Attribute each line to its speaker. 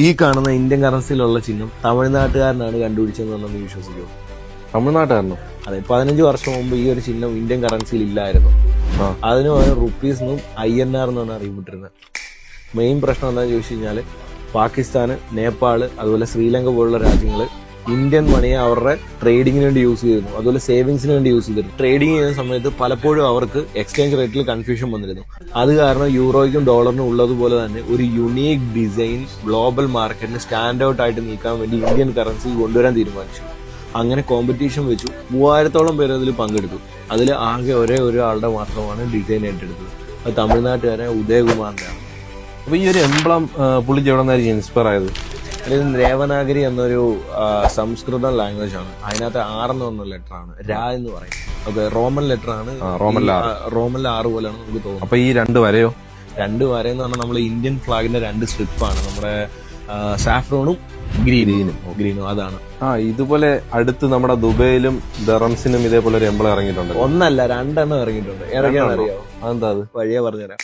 Speaker 1: ഈ കാണുന്ന ഇന്ത്യൻ കറൻസിയിലുള്ള ചിഹ്നം തമിഴ്നാട്ടുകാരനാണ് കണ്ടുപിടിച്ചതെന്ന് നമ്മൾ വിശ്വസിക്കുമോ?
Speaker 2: തമിഴ്നാട്ടുകാരനോ?
Speaker 1: അതെ, 15 വർഷം മുമ്പ് ഈ ഒരു ചിഹ്നം ഇന്ത്യൻ കറൻസിയിൽ ഇല്ലായിരുന്നു. അതിന് പകരം റുപ്പീസ് എന്നും INR എന്നാണ് അറിയപ്പെട്ടിരുന്നത്. മെയിൻ പ്രശ്നം എന്താണെന്ന് ചോദിച്ചു കഴിഞ്ഞാൽ, പാകിസ്ഥാന്, നേപ്പാള്, അതുപോലെ ശ്രീലങ്ക പോലുള്ള രാജ്യങ്ങൾ ഇന്ത്യൻ മണിയെ അവരുടെ ട്രേഡിങ്ങിന് വേണ്ടി യൂസ് ചെയ്തിരുന്നു, അതുപോലെ സേവിങ്സിന് വേണ്ടി യൂസ് ചെയ്തിരുന്നു. ട്രേഡിങ് ചെയ്യുന്ന സമയത്ത് പലപ്പോഴും അവർക്ക് എക്സ്ചേഞ്ച് റേറ്റിൽ കൺഫ്യൂഷൻ വന്നിരുന്നു. അത് കാരണം യൂറോയ്ക്കും ഡോളറിനും ഉള്ളതുപോലെ തന്നെ ഒരു യുണീക്ക് ഡിസൈൻ ഗ്ലോബൽ മാർക്കറ്റിന് സ്റ്റാൻഡ് ഔട്ട് ആയിട്ട് നിൽക്കാൻ വേണ്ടി ഇന്ത്യൻ കറൻസി കൊണ്ടുവരാൻ തീരുമാനിച്ചു. അങ്ങനെ കോമ്പറ്റീഷൻ വെച്ചു. 3000-ഓളം പേര് അതിൽ പങ്കെടുത്തു. അതിൽ ആകെ ഒരേ ആളുടെ മാത്രമാണ് ഡിസൈൻ ഏറ്റെടുത്തത്. അത് തമിഴ്നാട്ടുകാരൻ ഉദയകുമാറിന്റെ.
Speaker 2: അപ്പൊ ഈ ഒരു എംബ്ലം പുള്ളിക്ക് എവിടെ നിന്നായിരിക്കും ഇൻസ്പയർ ആയത്?
Speaker 1: ഇത് ദേവനാഗരി എന്നൊരു സംസ്കൃത ലാംഗ്വേജ് ആണ്. അതിനകത്ത് 6 എന്ന് പറഞ്ഞ ലെറ്റർ ആണ്. രാ എന്ന് പറയും. ഓക്കെ, റോമൻ ലെറ്റർ ആണ്. റോമനിൽ 6 പോലെയാണ് നമുക്ക് തോന്നുന്നത്.
Speaker 2: അപ്പൊ ഈ 2 വരയോ?
Speaker 1: 2 വരയെന്ന് പറഞ്ഞാൽ നമ്മൾ ഇന്ത്യൻ ഫ്ലാഗിന്റെ 2 സ്ട്രിപ്പാണ്. നമ്മുടെ സാഫ്രോണും ഗ്രീനും അതാണ്.
Speaker 2: ഇതുപോലെ അടുത്ത് നമ്മുടെ ദുബൈയിലും ദറംസിനും ഇതേപോലെ ഒരു എംബ്ലം ഇറങ്ങിയിട്ടുണ്ട്.
Speaker 1: 1 അല്ല 2 ഇറങ്ങിയിട്ടുണ്ട്. ഏതൊക്കെയാണെന്ന് അറിയാമോ?
Speaker 2: അതെന്താ? അത്
Speaker 1: വഴിയെ പറഞ്ഞുതരാം.